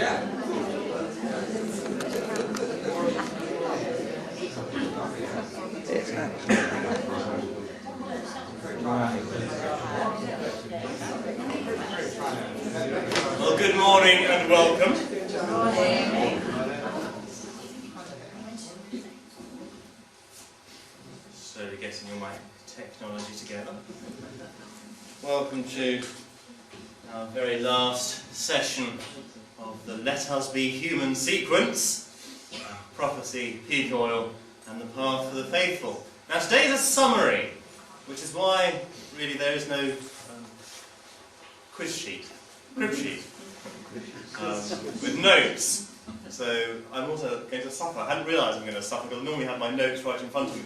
Yeah. It's actually right. Well, good morning and welcome. Good morning. Slowly getting all my technology together. Welcome to our very last session of the Let Us Be Human sequence. Prophecy, peak oil, and the path for the faithful. Now today is a summary, which is why really there is no crib sheet, with notes. So I'm also going to suffer. I hadn't realised I'm going to suffer because I normally have my notes right in front of me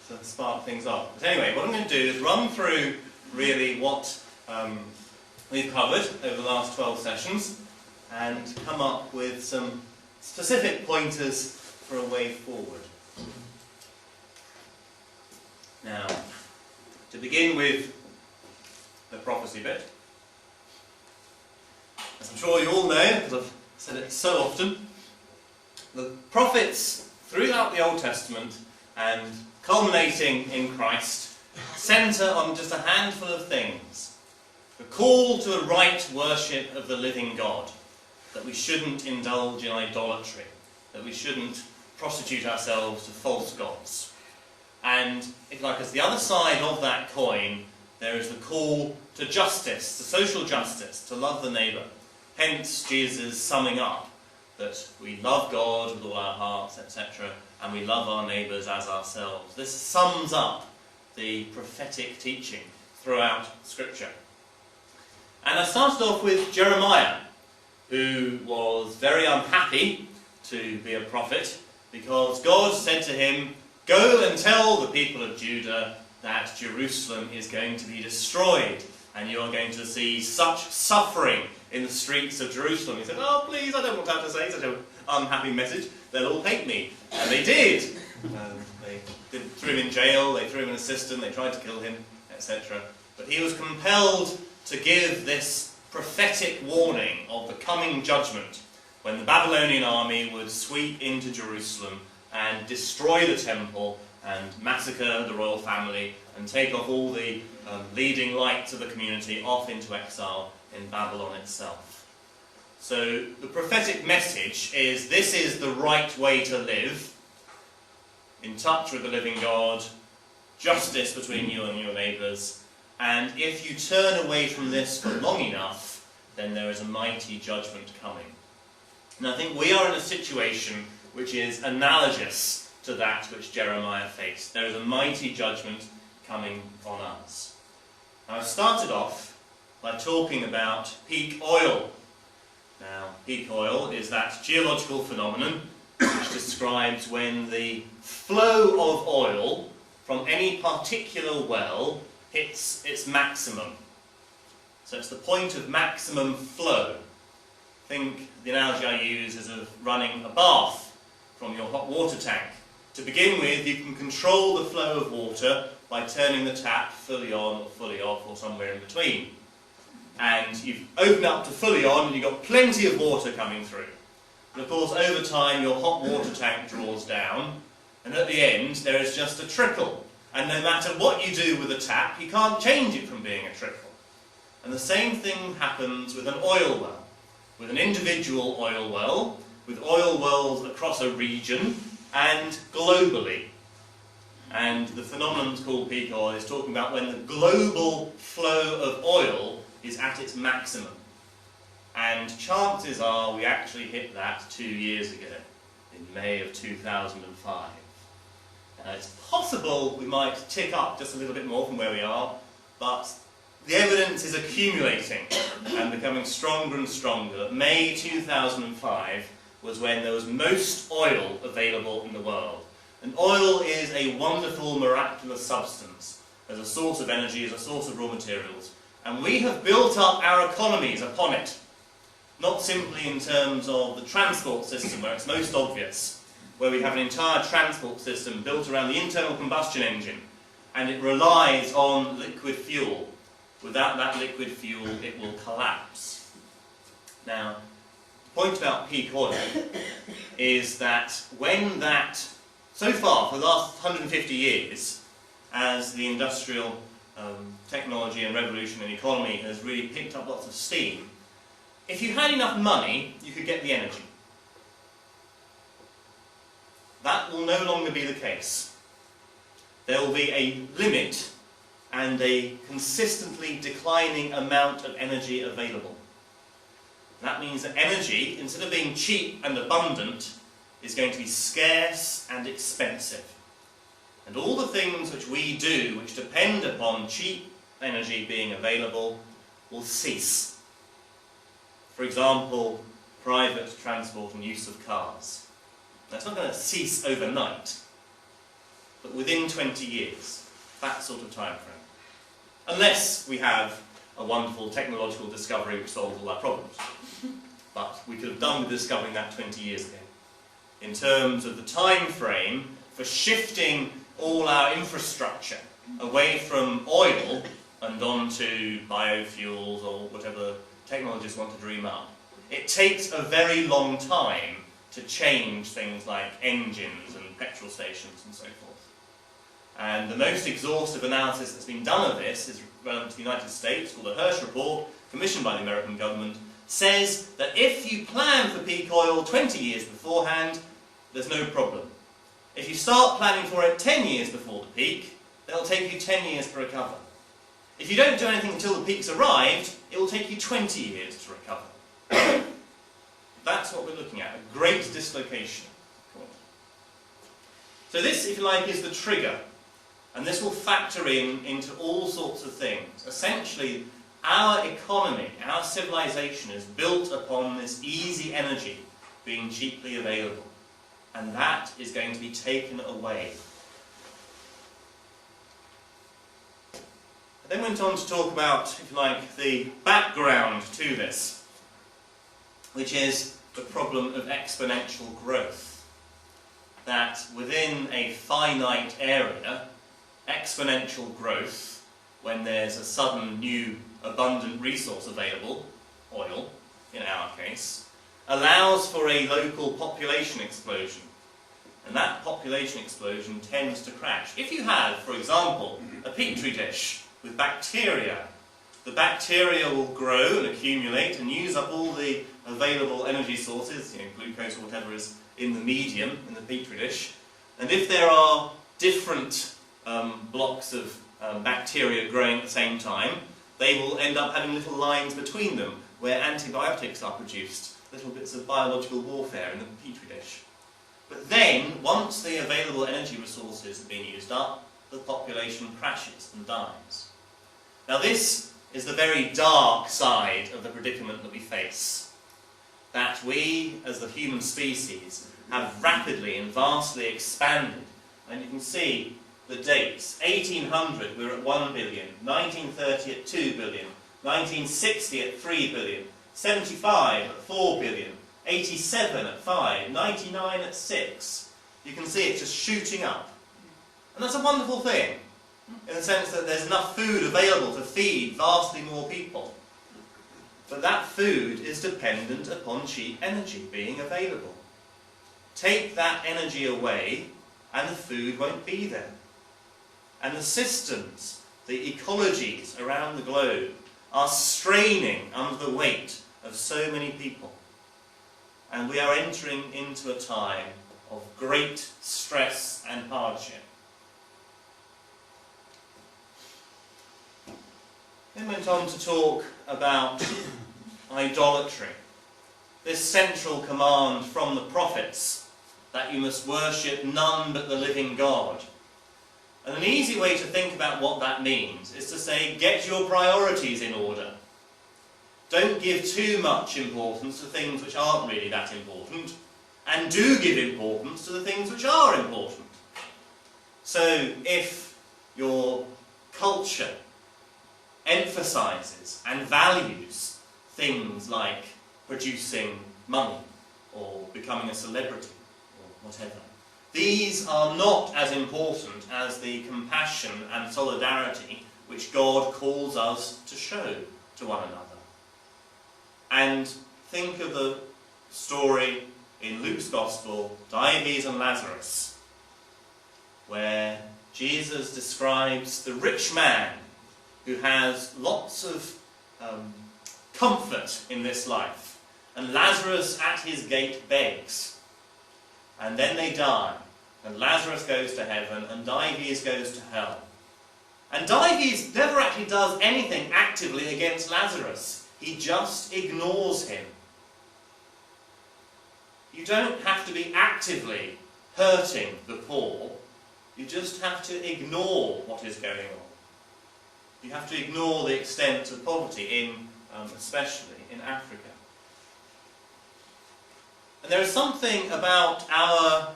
to spark things up. But anyway, what I'm going to do is run through really what we've covered over the last 12 sessions and come up with some specific pointers for a way forward. Now, to begin with the prophecy bit, as I'm sure you all know, because I've said it so often, the prophets throughout the Old Testament and culminating in Christ centre on just a handful of things. The call to a right worship of the living God, that we shouldn't indulge in idolatry, that we shouldn't prostitute ourselves to false gods. And, if like as the other side of that coin, there is the call to justice, to social justice, to love the neighbour. Hence Jesus summing up that we love God with all our hearts, etc., and we love our neighbours as ourselves. This sums up the prophetic teaching throughout Scripture. And I started off with Jeremiah, who was very unhappy to be a prophet because God said to him, "Go and tell the people of Judah that Jerusalem is going to be destroyed and you are going to see such suffering in the streets of Jerusalem." He said, "Oh, please, I don't want to have to say such an unhappy message. They'll all hate me." And they did. They threw him in jail, they threw him in a cistern, they tried to kill him, etc. But he was compelled to give this prophetic warning of the coming judgment when the Babylonian army would sweep into Jerusalem and destroy the temple and massacre the royal family and take off all the leading lights of the community off into exile in Babylon itself. So the prophetic message is this is the right way to live, in touch with the living God, justice between you and your neighbours, and if you turn away from this for long enough, then there is a mighty judgment coming. And I think we are in a situation which is analogous to that which Jeremiah faced. There is a mighty judgment coming on us. Now, I've started off by talking about peak oil. Now, peak oil is that geological phenomenon which describes when the flow of oil from any particular well hits its maximum. So it's the point of maximum flow. Think the analogy I use is of running a bath from your hot water tank. To begin with, you can control the flow of water by turning the tap fully on or fully off or somewhere in between. And you've opened up to fully on and you've got plenty of water coming through. And of course, over time, your hot water tank draws down, and at the end, there is just a trickle. And no matter what you do with the tap, you can't change it from being a trickle. And the same thing happens with an oil well. With an individual oil well, with oil wells across a region, and globally. And the phenomenon called peak oil is talking about when the global flow of oil is at its maximum. And chances are we actually hit that 2 years ago, in May of 2005. It's possible we might tick up just a little bit more from where we are, but the evidence is accumulating and becoming stronger and stronger that May 2005 was when there was most oil available in the world. And oil is a wonderful, miraculous substance as a source of energy, as a source of raw materials. And we have built up our economies upon it. Not simply in terms of the transport system, where it's most obvious, where we have an entire transport system built around the internal combustion engine, and it relies on liquid fuel. Without that liquid fuel, it will collapse. Now, point about peak oil is that when that, so far, for the last 150 years, as the industrial technology and revolution and economy has really picked up lots of steam, if you had enough money, you could get the energy. That will no longer be the case. There will be a limit and a consistently declining amount of energy available. That means that energy, instead of being cheap and abundant, is going to be scarce and expensive. And all the things which we do, which depend upon cheap energy being available, will cease. For example, private transport and use of cars. That's not going to cease overnight, but within 20 years, that sort of time frame. Unless we have a wonderful technological discovery which solves all our problems. But we could have done with discovering that 20 years ago. In terms of the time frame for shifting all our infrastructure away from oil and onto biofuels or whatever technologists want to dream up, it takes a very long time to change things like engines and petrol stations and so forth. And the most exhaustive analysis that's been done of this is relevant to the United States, called the Hirsch Report, commissioned by the American government, says that if you plan for peak oil 20 years beforehand, there's no problem. If you start planning for it 10 years before the peak, then it'll take you 10 years to recover. If you don't do anything until the peak's arrived, it will take you 20 years to recover. That's what we're looking at, a great dislocation. So this, if you like, is the trigger. And this will factor into all sorts of things. Essentially, our economy, our civilization is built upon this easy energy being cheaply available. And that is going to be taken away. I then went on to talk about, if you like, the background to this, which is the problem of exponential growth. That within a finite area, exponential growth, when there's a sudden new abundant resource available, oil in our case, allows for a local population explosion. And that population explosion tends to crash. If you have, for example, a petri dish with bacteria, the bacteria will grow and accumulate and use up all the available energy sources, glucose or whatever is in the medium, in the petri dish. And if there are different blocks of bacteria growing at the same time, they will end up having little lines between them where antibiotics are produced, little bits of biological warfare in the petri dish. But then, once the available energy resources have been used up, the population crashes and dies. Now this is the very dark side of the predicament that we face. That we, as the human species, have rapidly and vastly expanded. And you can see the dates. 1800 we were at 1 billion, 1930 at 2 billion, 1960 at 3 billion, 75 at 4 billion, 87 at 5, 99 at 6. You can see it's just shooting up. And that's a wonderful thing, in the sense that there's enough food available to feed vastly more people. But that food is dependent upon cheap energy being available. Take that energy away and the food won't be there. And the systems, the ecologies around the globe are straining under the weight of so many people. And we are entering into a time of great stress and hardship. Then went on to talk about idolatry. This central command from the prophets that you must worship none but the living God. And an easy way to think about what that means is to say, get your priorities in order. Don't give too much importance to things which aren't really that important, and do give importance to the things which are important. So if your culture emphasises and values things like producing money or becoming a celebrity or whatever, these are not as important as the compassion and solidarity which God calls us to show to one another. And think of the story in Luke's Gospel, Dives and Lazarus, where Jesus describes the rich man who has lots of comfort in this life, and Lazarus at his gate begs, and then they die, and Lazarus goes to heaven, and Dives goes to hell. And Dives never actually does anything actively against Lazarus. He just ignores him. You don't have to be actively hurting the poor. You just have to ignore what is going on. You have to ignore the extent of poverty, especially in Africa. And there is something about our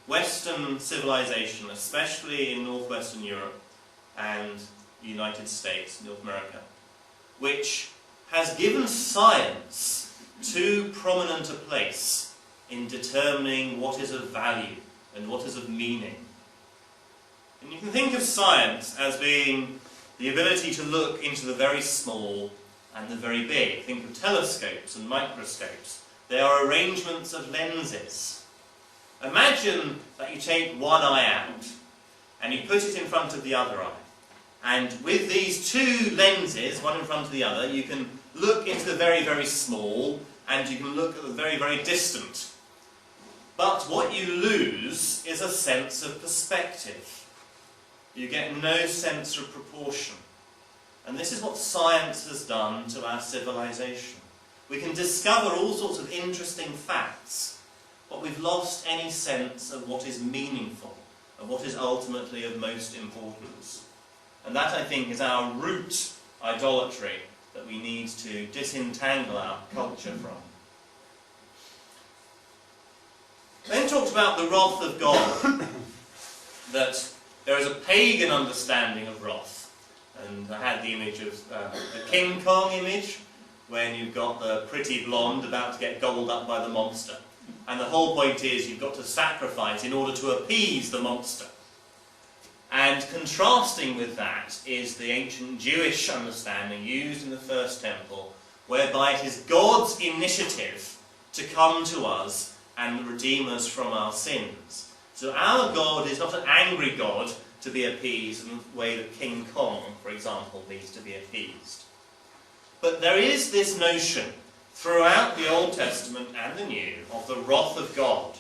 Western civilization, especially in northwestern Europe and the United States, North America, which has given science too prominent a place in determining what is of value and what is of meaning. And you can think of science as being the ability to look into the very small and the very big. Think of telescopes and microscopes. They are arrangements of lenses. Imagine that you take one eye out and you put it in front of the other eye. And with these two lenses, one in front of the other, you can look into the very, very small and you can look at the very, very distant. But what you lose is a sense of perspective. You get no sense of proportion. And this is what science has done to our civilization. We can discover all sorts of interesting facts, but we've lost any sense of what is meaningful, of what is ultimately of most importance. And that, I think, is our root idolatry that we need to disentangle our culture from. Then talked about the wrath of God, that there is a pagan understanding of wrath. And I had the image of the King Kong image, when you've got the pretty blonde about to get gobbled up by the monster. And the whole point is you've got to sacrifice in order to appease the monster. And contrasting with that is the ancient Jewish understanding used in the first temple, whereby it is God's initiative to come to us and redeem us from our sins. So our God is not an angry God to be appeased in the way that King Kong, for example, needs to be appeased. But there is this notion throughout the Old Testament and the New of the wrath of God.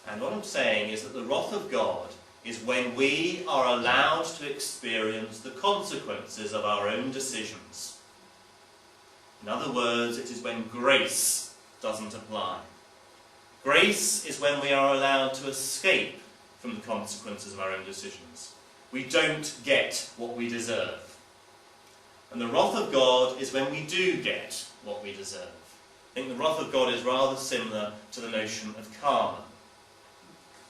And what I'm saying is that the wrath of God is when we are allowed to experience the consequences of our own decisions. In other words, it is when grace doesn't apply. Grace is when we are allowed to escape from the consequences of our own decisions. We don't get what we deserve. And the wrath of God is when we do get what we deserve. I think the wrath of God is rather similar to the notion of karma.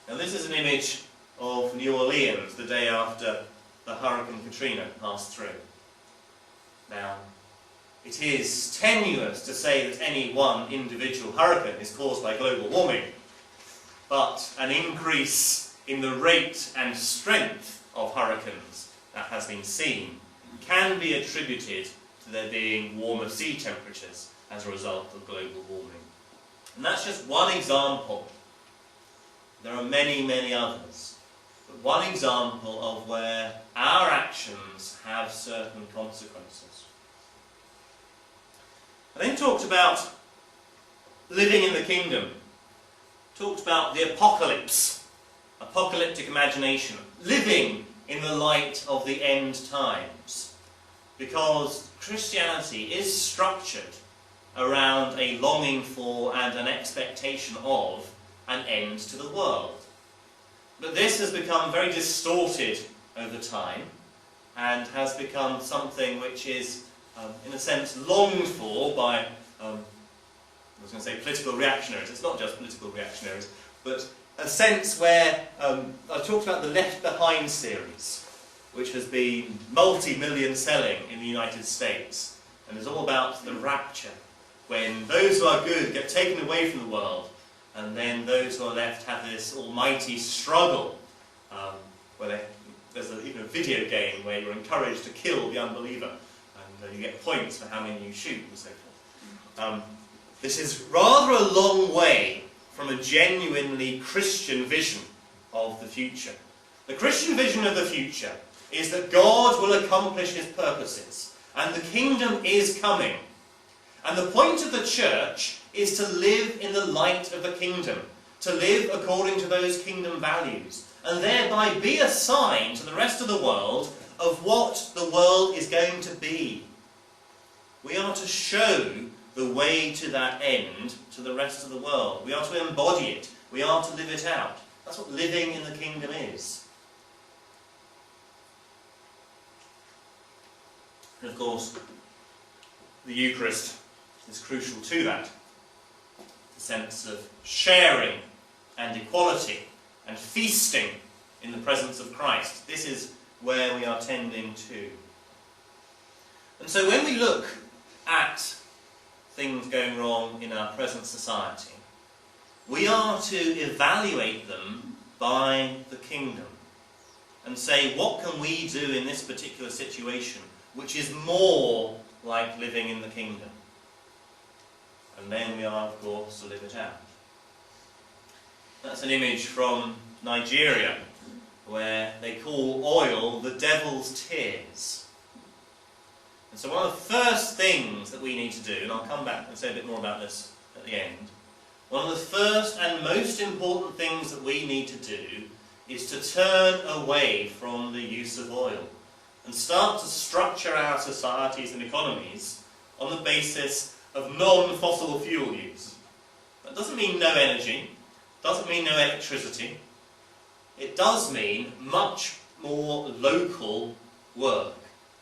Now this is an image of New Orleans the day after the Hurricane Katrina passed through. Now, it is tenuous to say that any one individual hurricane is caused by global warming, but an increase in the rate and strength of hurricanes that has been seen can be attributed to there being warmer sea temperatures as a result of global warming. And that's just one example. There are many, many others. But one example of where our actions have certain consequences. I then talked about living in the kingdom. Talked about the apocalypse, apocalyptic imagination, living in the light of the end times. Because Christianity is structured around a longing for and an expectation of an end to the world. But this has become very distorted over time and has become something which is, in a sense, longed for by, I was going to say political reactionaries. It's not just political reactionaries, but a sense where, I talked about the Left Behind series, which has been multi-million selling in the United States, and is all about the rapture, when those who are good get taken away from the world, and then those who are left have this almighty struggle, where there's even a video game where you're encouraged to kill the unbeliever, and you get points for how many you shoot and so forth. This is rather a long way from a genuinely Christian vision of the future. The Christian vision of the future is that God will accomplish his purposes, and the kingdom is coming. And the point of the church is to live in the light of the kingdom, to live according to those kingdom values, and thereby be a sign to the rest of the world of what the world is going to be. We are to show the way to that end to the rest of the world. We are to embody it. We are to live it out. That's what living in the kingdom is. And of course, the Eucharist is crucial to that. The sense of sharing and equality and feasting in the presence of Christ. This is where we are tending to. And so when we look at things going wrong in our present society, we are to evaluate them by the kingdom and say, what can we do in this particular situation which is more like living in the kingdom? And then we are, of course, to live it out. That's an image from Nigeria, where they call oil the devil's tears. And so one of the first things that we need to do, and I'll come back and say a bit more about this at the end, one of the first and most important things that we need to do is to turn away from the use of oil and start to structure our societies and economies on the basis of non-fossil fuel use. That doesn't mean no energy, doesn't mean no electricity. It does mean much more local work,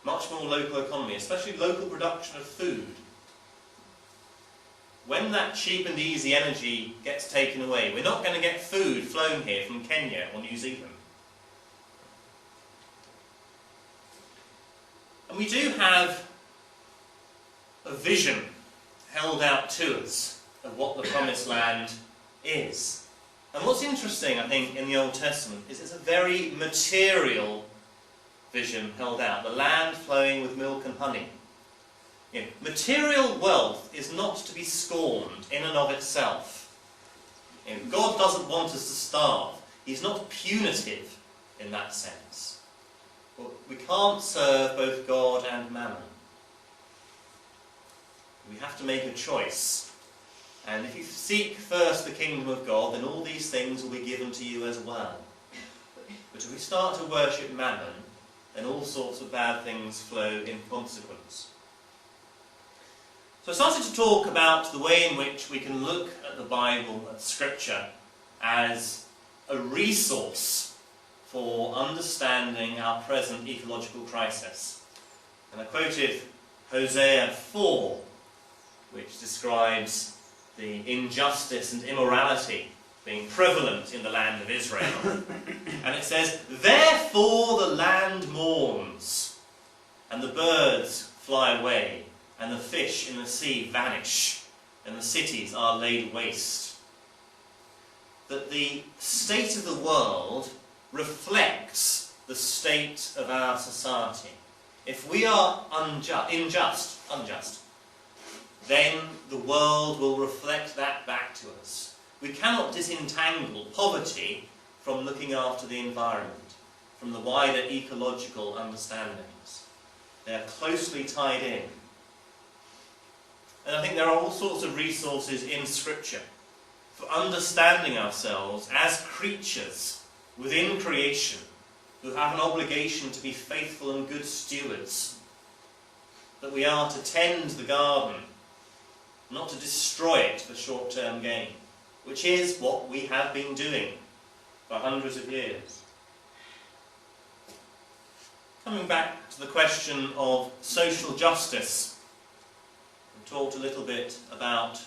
much more local economy, especially local production of food. When that cheap and easy energy gets taken away, we're not going to get food flown here from Kenya or New Zealand. And we do have a vision held out to us of what the Promised Land is. And what's interesting, I think, in the Old Testament is it's a very material vision held out. The land flowing with milk and honey. You know, material wealth is not to be scorned in and of itself. You know, God doesn't want us to starve. He's not punitive in that sense. But we can't serve both God and mammon. We have to make a choice. And if you seek first the kingdom of God, then all these things will be given to you as well. But if we start to worship mammon, then all sorts of bad things flow in consequence. So I started to talk about the way in which we can look at the Bible, at Scripture, as a resource for understanding our present ecological crisis. And I quoted Hosea 4, which describes the injustice and immorality being prevalent in the land of Israel. And it says, "Therefore the land mourns, and the birds fly away, and the fish in the sea vanish, and the cities are laid waste." That the state of the world reflects the state of our society. If we are unjust, then the world will reflect that back to us. We cannot disentangle poverty from looking after the environment, from the wider ecological understandings. They are closely tied in. And I think there are all sorts of resources in Scripture for understanding ourselves as creatures within creation who have an obligation to be faithful and good stewards. That we are to tend the garden, not to destroy it for short-term gain, which is what we have been doing for hundreds of years. Coming back to the question of social justice, we talked a little bit about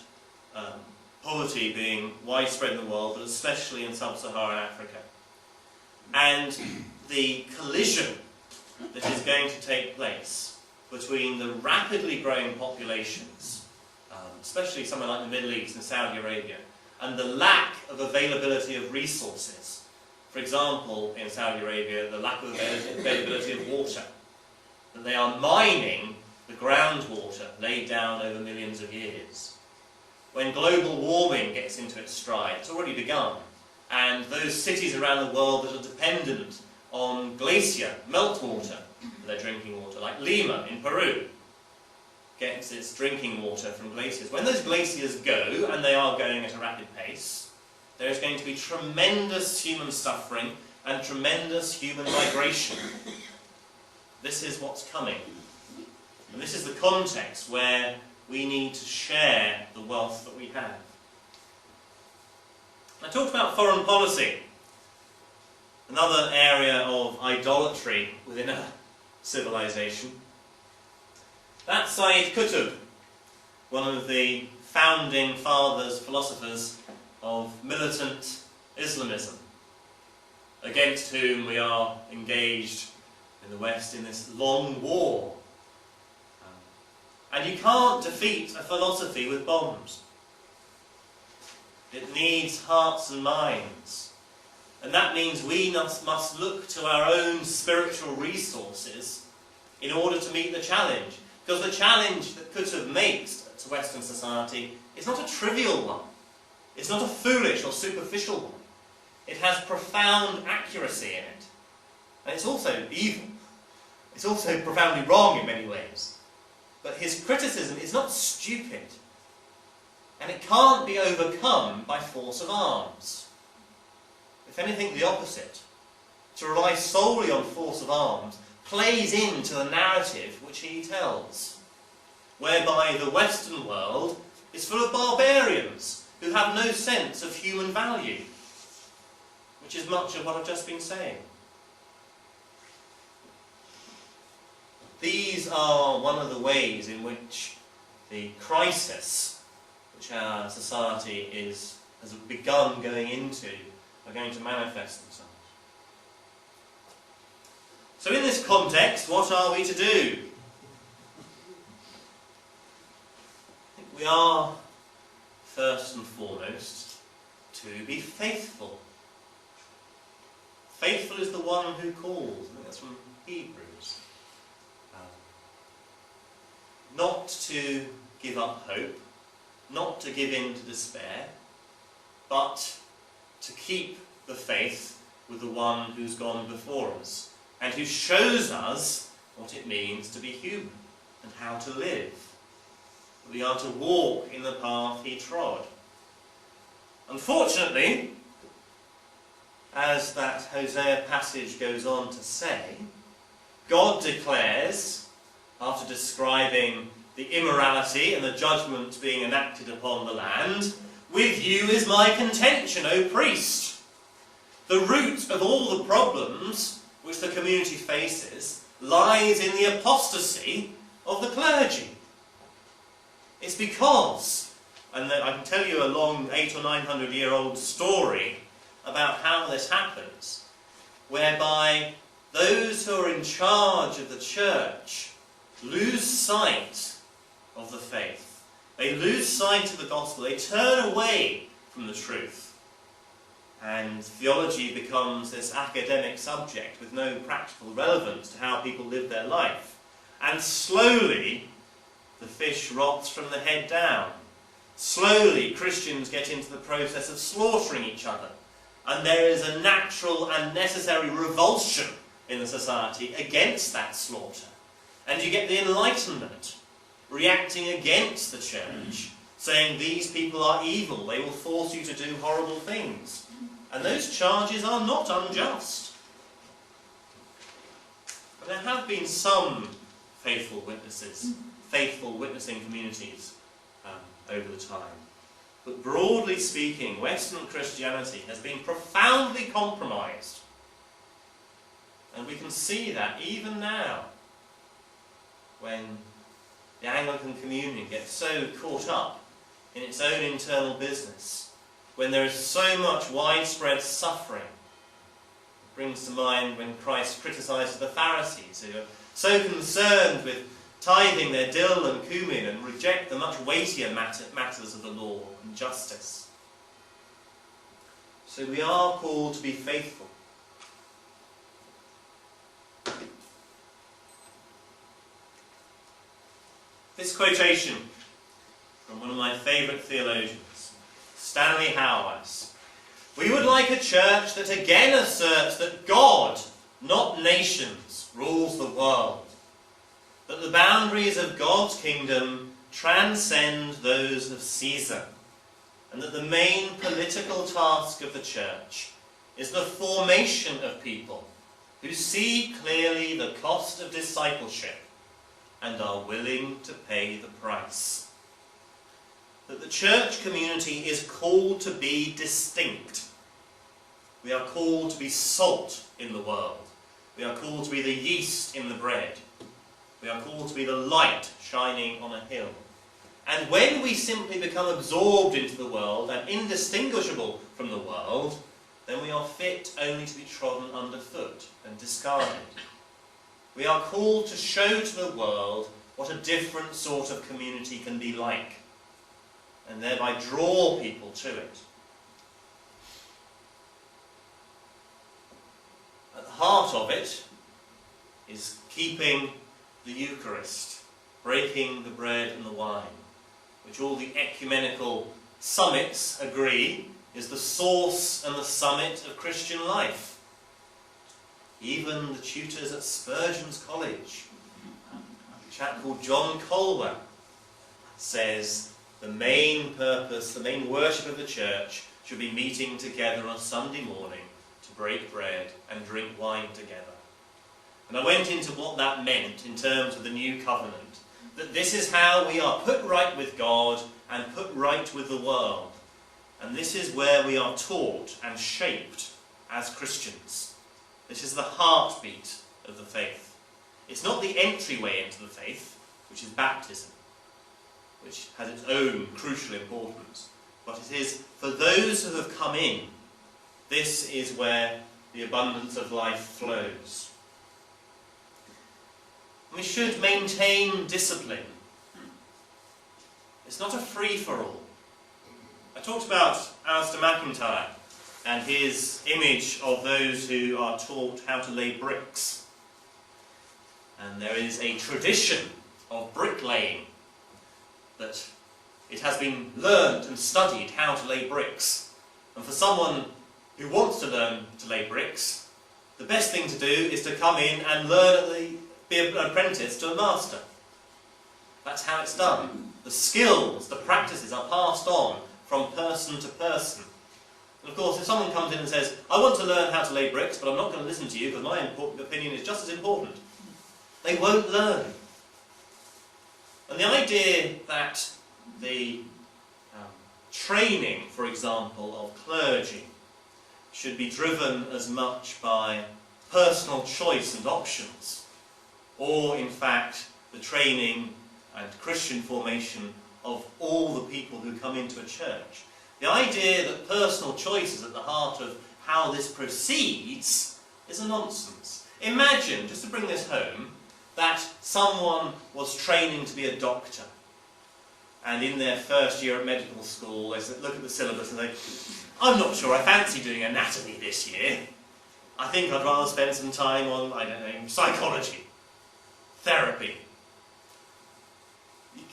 poverty being widespread in the world, but especially in sub-Saharan Africa, and the collision that is going to take place between the rapidly growing populations, especially somewhere like the Middle East and Saudi Arabia, and the lack of availability of resources. For example, in Saudi Arabia, the lack of availability of water. That they are mining the groundwater laid down over millions of years. when global warming gets into its stride. It's already begun. And those cities around the world that are dependent on glacier meltwater for their drinking water, like Lima in Peru, gets its drinking water from glaciers. When those glaciers go, and they are going at a rapid pace, there is going to be tremendous human suffering and tremendous human migration. This is what's coming. And this is the context where we need to share the wealth that we have. I talked about foreign policy, another area of idolatry within a civilization. That's Sayyid Qutb, one of the founding fathers, philosophers of militant Islamism, against whom we are engaged in the West in this long war. And you can't defeat a philosophy with bombs. It needs hearts and minds. And that means we must look to our own spiritual resources in order to meet the challenge. Because the challenge that Qutb makes to Western society is not a trivial one. It's not a foolish or superficial one. It has profound accuracy in it. And it's also evil. It's also profoundly wrong in many ways. But his criticism is not stupid. And it can't be overcome by force of arms. If anything, the opposite. To rely solely on force of arms plays into the narrative which he tells, whereby the Western world is full of barbarians who have no sense of human value, which is much of what I've just been saying. These are one of the ways in which the crisis which our society has begun going into are going to manifest themselves. So in this context, what are we to do? I think we are, first and foremost, to be faithful. Faithful is the one who calls. I think that's from Hebrews. Not to give up hope, not to give in to despair, but to keep the faith with the one who's gone before us, and who shows us what it means to be human and how to live. We are to walk in the path he trod. Unfortunately, as that Hosea passage goes on to say, God declares, after describing the immorality and the judgment being enacted upon the land, "With you is my contention, O priest." The root of all the problems which the community faces lies in the apostasy of the clergy. It's because, and I can tell you a long 800 or 900 year old story about how this happens, whereby those who are in charge of the church lose sight of the faith. They lose sight of the gospel. They turn away from the truth. And theology becomes this academic subject with no practical relevance to how people live their life. And slowly, the fish rots from the head down. Slowly, Christians get into the process of slaughtering each other. And there is a natural and necessary revulsion in the society against that slaughter. And you get the Enlightenment reacting against the church, saying these people are evil, they will force you to do horrible things. And those charges are not unjust. But there have been some faithful witnesses, faithful witnessing communities over the time. But broadly speaking, Western Christianity has been profoundly compromised. And we can see that even now, when the Anglican Communion gets so caught up in its own internal business, when there is so much widespread suffering. It brings to mind when Christ criticises the Pharisees, who are so concerned with tithing their dill and cumin and reject the much weightier matters of the law and justice. So we are called to be faithful. This quotation from one of my favourite theologians, Stanley Hauerwas. We would like a church that again asserts that God, not nations, rules the world. That the boundaries of God's kingdom transcend those of Caesar. And that the main political task of the church is the formation of people who see clearly the cost of discipleship and are willing to pay the price. That the church community is called to be distinct. We are called to be salt in the world. We are called to be the yeast in the bread. We are called to be the light shining on a hill. And when we simply become absorbed into the world and indistinguishable from the world, then we are fit only to be trodden underfoot and discarded. We are called to show to the world what a different sort of community can be like, and thereby draw people to it. At the heart of it is keeping the Eucharist, breaking the bread and the wine, which all the ecumenical summits agree is the source and the summit of Christian life. Even the tutors at Spurgeon's College, a chap called John Colwell, says the main purpose, the main worship of the church should be meeting together on a Sunday morning to break bread and drink wine together. And I went into what that meant in terms of the new covenant. That this is how we are put right with God and put right with the world. And this is where we are taught and shaped as Christians. This is the heartbeat of the faith. It's not the entryway into the faith, which is baptism, which has its own crucial importance. But it is for those who have come in, this is where the abundance of life flows. We should maintain discipline. It's not a free-for-all. I talked about Alistair MacIntyre and his image of those who are taught how to lay bricks. And there is a tradition of bricklaying that it has been learned and studied how to lay bricks. And for someone who wants to learn to lay bricks, the best thing to do is to come in and be an apprentice to a master. That's how it's done. The skills, the practices are passed on from person to person. And of course, if someone comes in and says, I want to learn how to lay bricks, but I'm not going to listen to you because my opinion is just as important, they won't learn. And the idea that the training, for example, of clergy should be driven as much by personal choice and options, or in fact the training and Christian formation of all the people who come into a church. The idea that personal choice is at the heart of how this proceeds is a nonsense. Imagine, just to bring this home, that someone was training to be a doctor, and in their first year at medical school they look at the syllabus and say, I'm not sure I fancy doing anatomy this year. I think I'd rather spend some time on, I don't know, psychology, therapy.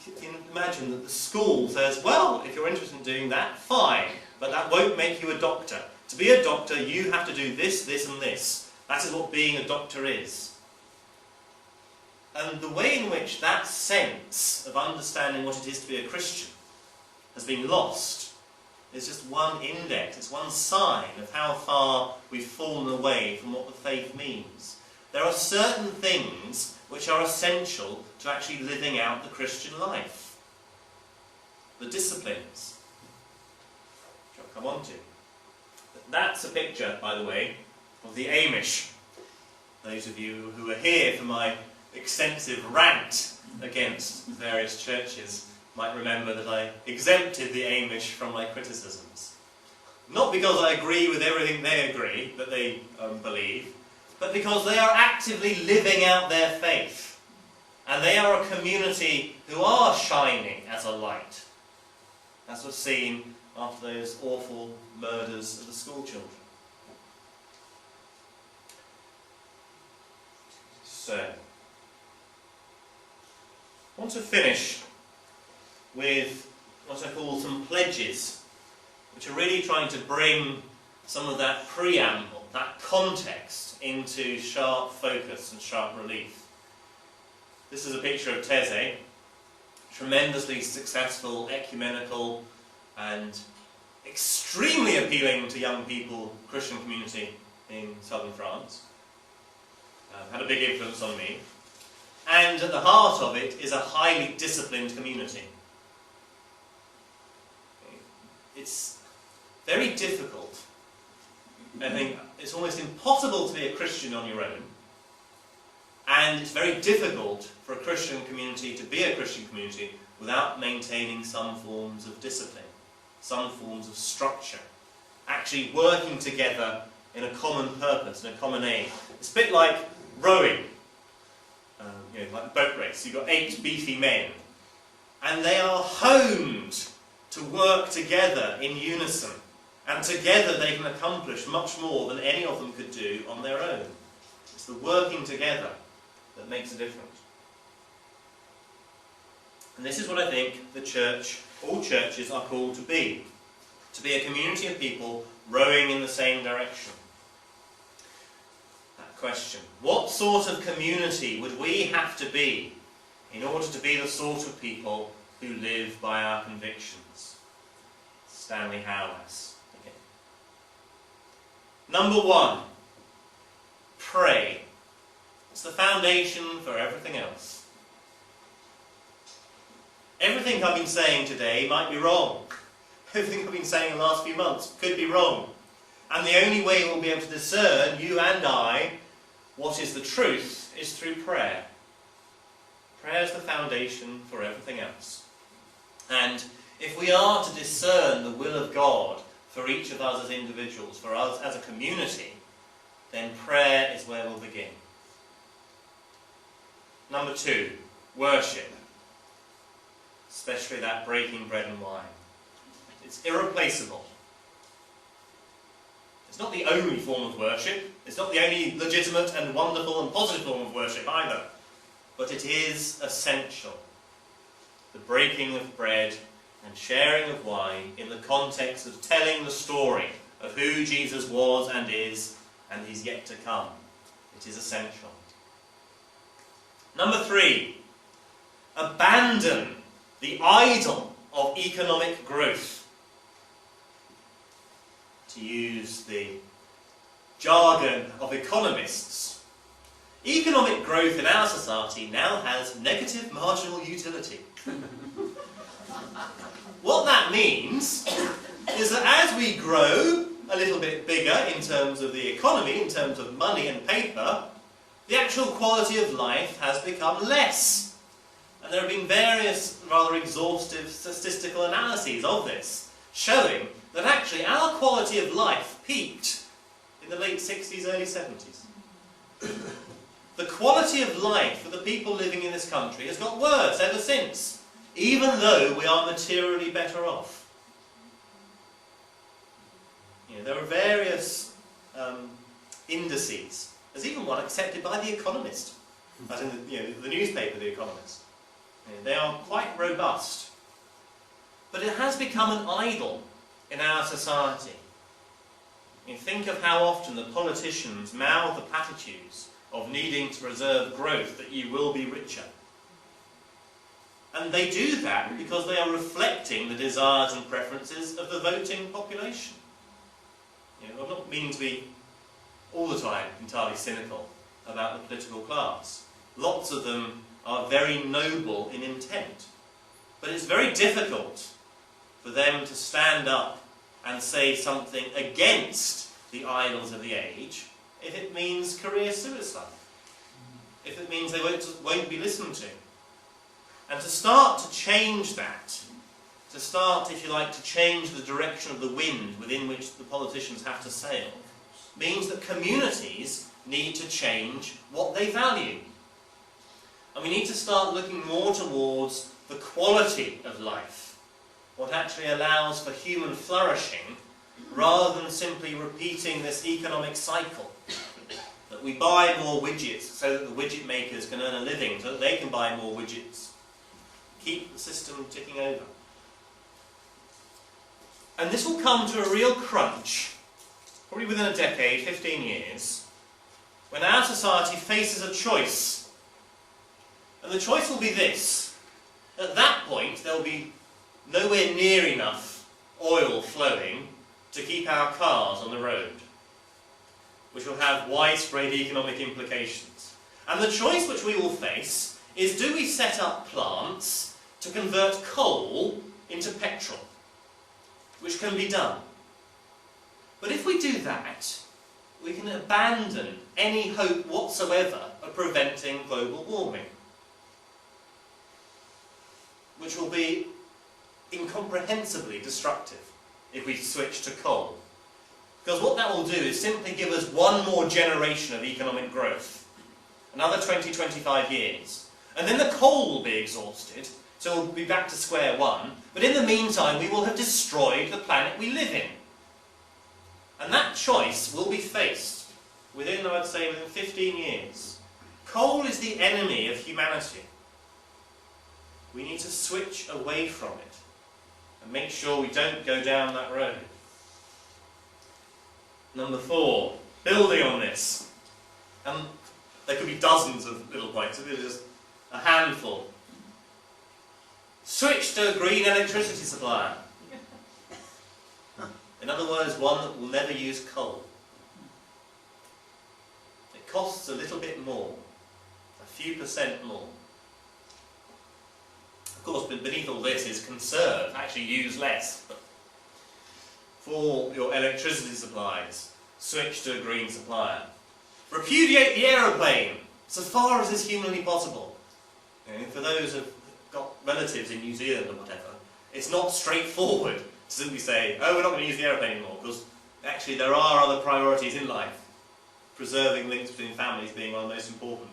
You can imagine that the school says, well, if you're interested in doing that, fine, but that won't make you a doctor. To be a doctor, you have to do this, this and this. That is what being a doctor is. And the way in which that sense of understanding what it is to be a Christian has been lost is just one index, it's one sign of how far we've fallen away from what the faith means. There are certain things which are essential to actually living out the Christian life. The disciplines, which I'll come on to. That's a picture, by the way, of the Amish. Those of you who are here for my extensive rant against various churches might remember that I exempted the Amish from my criticisms. Not because I agree with everything they agree, that they believe, but because they are actively living out their faith. And they are a community who are shining as a light, as was seen after those awful murders of the schoolchildren. So, I want to finish with what I call some pledges, which are really trying to bring some of that preamble, that context, into sharp focus and sharp relief. This is a picture of Thésée, tremendously successful, ecumenical, and extremely appealing to young people Christian community in southern France. Had a big influence on me. And at the heart of it is a highly disciplined community. It's very difficult. I think it's almost impossible to be a Christian on your own. And it's very difficult for a Christian community to be a Christian community without maintaining some forms of discipline, some forms of structure, actually working together in a common purpose, in a common aim. It's a bit like rowing, like boat race. You've got 8 beefy men, and they are honed to work together in unison, and together they can accomplish much more than any of them could do on their own. It's the working together that makes a difference. And this is what I think the church, all churches, are called to be a community of people rowing in the same direction. That question, what sort of community would we have to be in order to be the sort of people who live by our convictions? Stanley Howes. Okay. Number 1, pray. It's the foundation for everything else. Everything I've been saying today might be wrong. Everything I've been saying in the last few months could be wrong. And the only way we'll be able to discern, you and I, what is the truth is through prayer. Prayer is the foundation for everything else. And if we are to discern the will of God for each of us as individuals, for us as a community, then prayer is where we'll begin. Number 2, worship. Especially that breaking bread and wine. It's irreplaceable. It's not the only form of worship. It's not the only legitimate and wonderful and positive form of worship either. But it is essential. The breaking of bread and sharing of wine in the context of telling the story of who Jesus was and is yet to come. It is essential. Number 3, abandon the idol of economic growth. To use the jargon of economists, economic growth in our society now has negative marginal utility. What that means is that as we grow a little bit bigger in terms of the economy, in terms of money and paper, the actual quality of life has become less. And there have been various rather exhaustive statistical analyses of this, showing that actually our quality of life peaked in the late 60s, early 70s. The quality of life for the people living in this country has got worse ever since, even though we are materially better off. There are various indices. There's even one accepted by The Economist, as in the newspaper The Economist. They are quite robust. But it has become an idol in our society. Think of how often the politicians mouth the platitudes of needing to preserve growth, that you will be richer. And they do that because they are reflecting the desires and preferences of the voting population. I'm not meaning to be all the time entirely cynical about the political class. Lots of them are very noble in intent. But it's very difficult for them to stand up and say something against the idols of the age if it means career suicide, if it means they won't be listened to. And to start to change that, to start, if you like, to change the direction of the wind within which the politicians have to sail, means that communities need to change what they value. And we need to start looking more towards the quality of life, what actually allows for human flourishing, rather than simply repeating this economic cycle. That we buy more widgets so that the widget makers can earn a living, so that they can buy more widgets. Keep the system ticking over. And this will come to a real crunch, probably within a decade, 15 years, when our society faces a choice. And the choice will be this. At that point, there will be nowhere near enough oil flowing to keep our cars on the road, which will have widespread economic implications. And the choice which we will face is, do we set up plants to convert coal into petrol? Which can be done. But if we do that, we can abandon any hope whatsoever of preventing global warming, which will be incomprehensibly destructive if we switch to coal. Because what that will do is simply give us one more generation of economic growth, another 20-25 years, and then the coal will be exhausted, so we'll be back to square one, but in the meantime we will have destroyed the planet we live in. And that choice will be faced within, I would say, within 15 years. Coal is the enemy of humanity. We need to switch away from it and make sure we don't go down that road. Number 4, building on this. And there could be dozens of little points, so this is just a handful. Switch to a green electricity supplier. In other words, one that will never use coal. It costs a little bit more, a few percent more. Of course, beneath all this is conserve, actually use less. But for your electricity supplies, switch to a green supplier. Repudiate the aeroplane, so far as is humanly possible. And for those who've got relatives in New Zealand or whatever, it's not straightforward to simply say, oh, we're not going to use the aeroplane anymore, because actually there are other priorities in life, preserving links between families being one of the most important.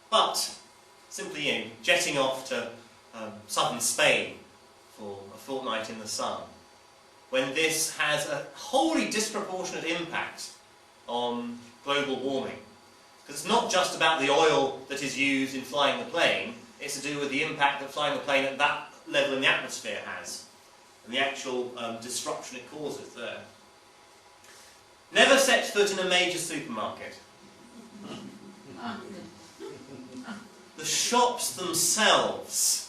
But simply jetting off to southern Spain for a fortnight in the sun, when this has a wholly disproportionate impact on global warming. Because it's not just about the oil that is used in flying the plane, it's to do with the impact that flying the plane at that level in the atmosphere has, and the actual disruption it causes there. Never set foot in a major supermarket. The shops themselves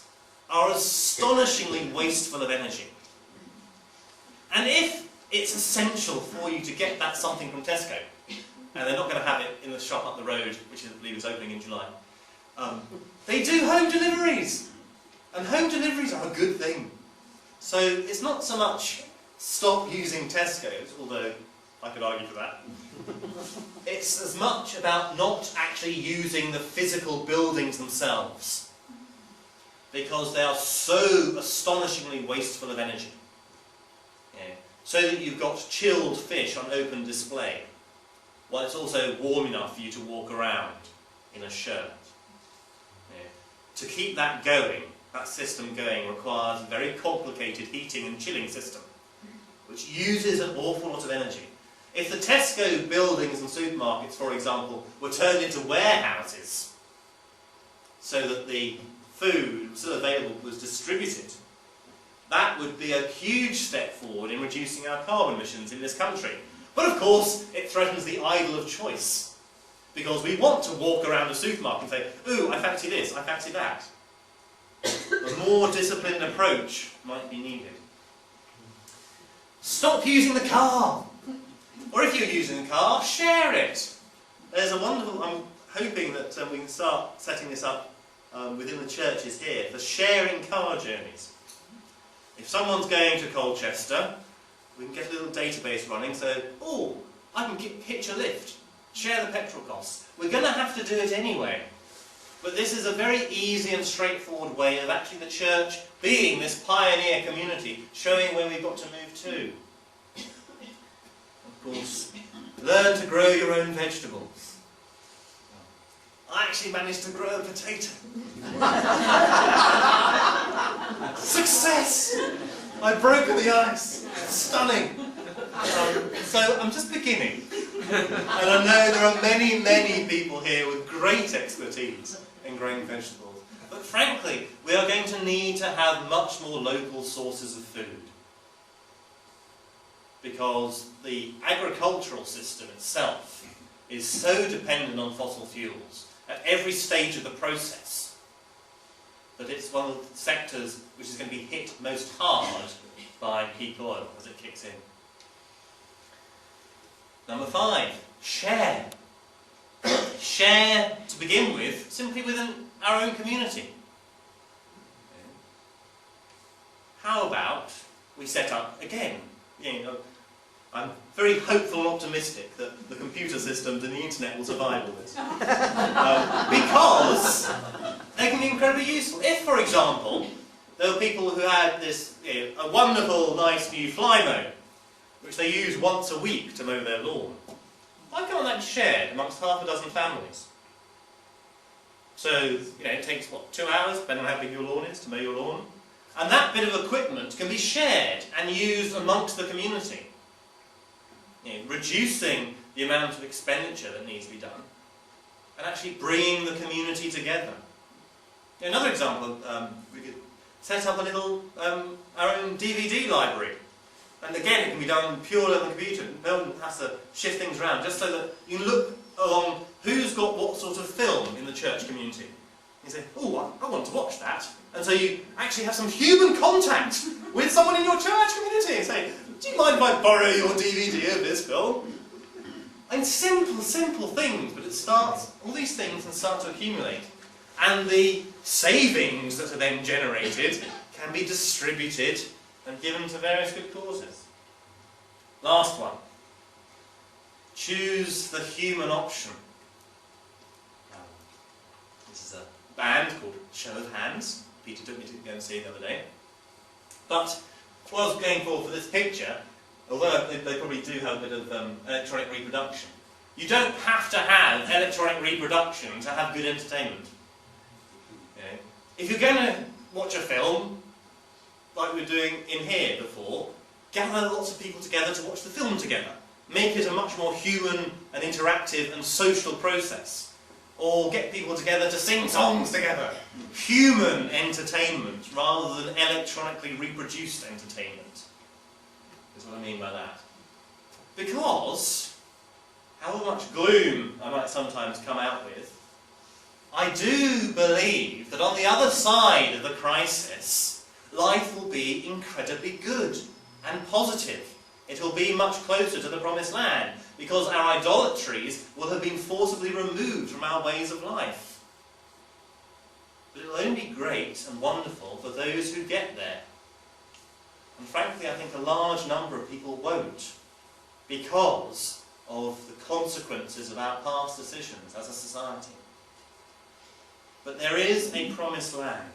are astonishingly wasteful of energy. And if it's essential for you to get that something from Tesco, and they're not going to have it in the shop up the road, which I believe is opening in July, they do home deliveries. And home deliveries are a good thing. So it's not so much stop using Tesco's, although I could argue for that. It's as much about not actually using the physical buildings themselves, because they are so astonishingly wasteful of energy. Yeah. So that you've got chilled fish on open display, while it's also warm enough for you to walk around in a shirt. Yeah. To keep that going, that system going, requires a very complicated heating and chilling system, which uses an awful lot of energy. If the Tesco buildings and supermarkets, for example, were turned into warehouses, so that the food still available was distributed, that would be a huge step forward in reducing our carbon emissions in this country. But of course, it threatens the idol of choice, because we want to walk around a supermarket and say, ooh, I fancy this, I fancy that. A more disciplined approach might be needed. Stop using the car. Or if you're using the car, share it. There's a wonderful, I'm hoping that we can start setting this up within the churches here for sharing car journeys. If someone's going to Colchester, we can get a little database running, so, oh, I can hitch a lift, share the petrol costs. We're going to have to do it anyway. But this is a very easy and straightforward way of actually the church being this pioneer community, showing where we've got to move to. Of course, learn to grow your own vegetables. I actually managed to grow a potato. Success! I've broken the ice. Stunning. So I'm just beginning. And I know there are many, many people here with great expertise in growing vegetables. But frankly, we are going to need to have much more local sources of food. because the agricultural system itself is so dependent on fossil fuels at every stage of the process that it's one of the sectors which is going to be hit most hard by peak oil as it kicks in. Number 5, share. Share, to begin with, simply within our own community. How about we set up, again, I'm very hopeful and optimistic that the computer systems and the internet will survive all this. Because they can be incredibly useful. If, for example, there were people who had this a wonderful, nice new fly mower, which they use once a week to mow their lawn, why can't that be shared amongst half a dozen families? So, it takes, 2 hours, depending on how big your lawn is, to mow your lawn. And that bit of equipment can be shared and used amongst the community, reducing the amount of expenditure that needs to be done, and actually bringing the community together. Another example, we could set up a little, our own DVD library. And again, it can be done purely on the computer. No one has to shift things around, just so that you look along who's got what sort of film in the church community. You say, oh, I want to watch that. And so you actually have some human contact with someone in your church community and say, do you mind if I borrow your DVD of this film? And simple things, but it starts, all these things can start to accumulate. And the savings that are then generated can be distributed and given to various good causes. Last one. Choose the human option. This is a band called Show of Hands. Peter took me to go and see the other day. But what I was going for this picture, although they probably do have a bit of electronic reproduction, you don't have to have electronic reproduction to have good entertainment. If you're going to watch a film, like we were doing in here before, gather lots of people together to watch the film together. Make it a much more human and interactive and social process. Or get people together to sing songs together. Human entertainment rather than electronically reproduced entertainment, is what I mean by that. Because, however much gloom I might sometimes come out with, I do believe that on the other side of the crisis, life will be incredibly good and positive. It will be much closer to the promised land, because our idolatries will have been forcibly removed from our ways of life. But it will only be great and wonderful for those who get there. And frankly, I think a large number of people won't, because of the consequences of our past decisions as a society. But there is a promised land.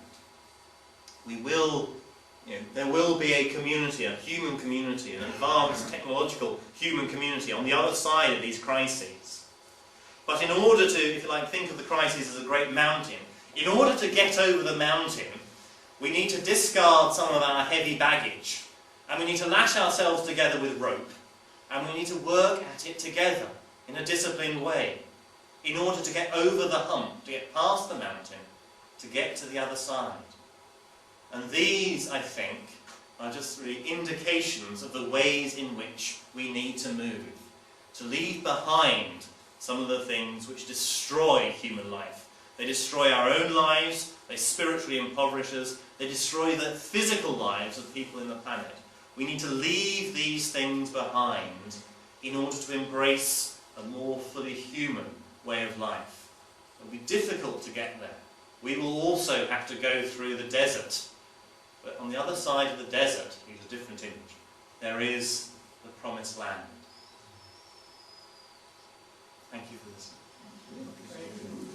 There will be a community, a human community, an advanced technological human community on the other side of these crises. But in order to, if you like, think of the crisis as a great mountain, in order to get over the mountain, we need to discard some of our heavy baggage, and we need to lash ourselves together with rope, and we need to work at it together in a disciplined way, in order to get over the hump, to get past the mountain, to get to the other side. And these, I think, are just really indications of the ways in which we need to move, to leave behind some of the things which destroy human life. They destroy our own lives, they spiritually impoverish us, they destroy the physical lives of people in the planet. We need to leave these things behind in order to embrace a more fully human way of life. It will be difficult to get there. We will also have to go through the desert. But on the other side of the desert, use a different image, there is the promised land. Thank you for listening.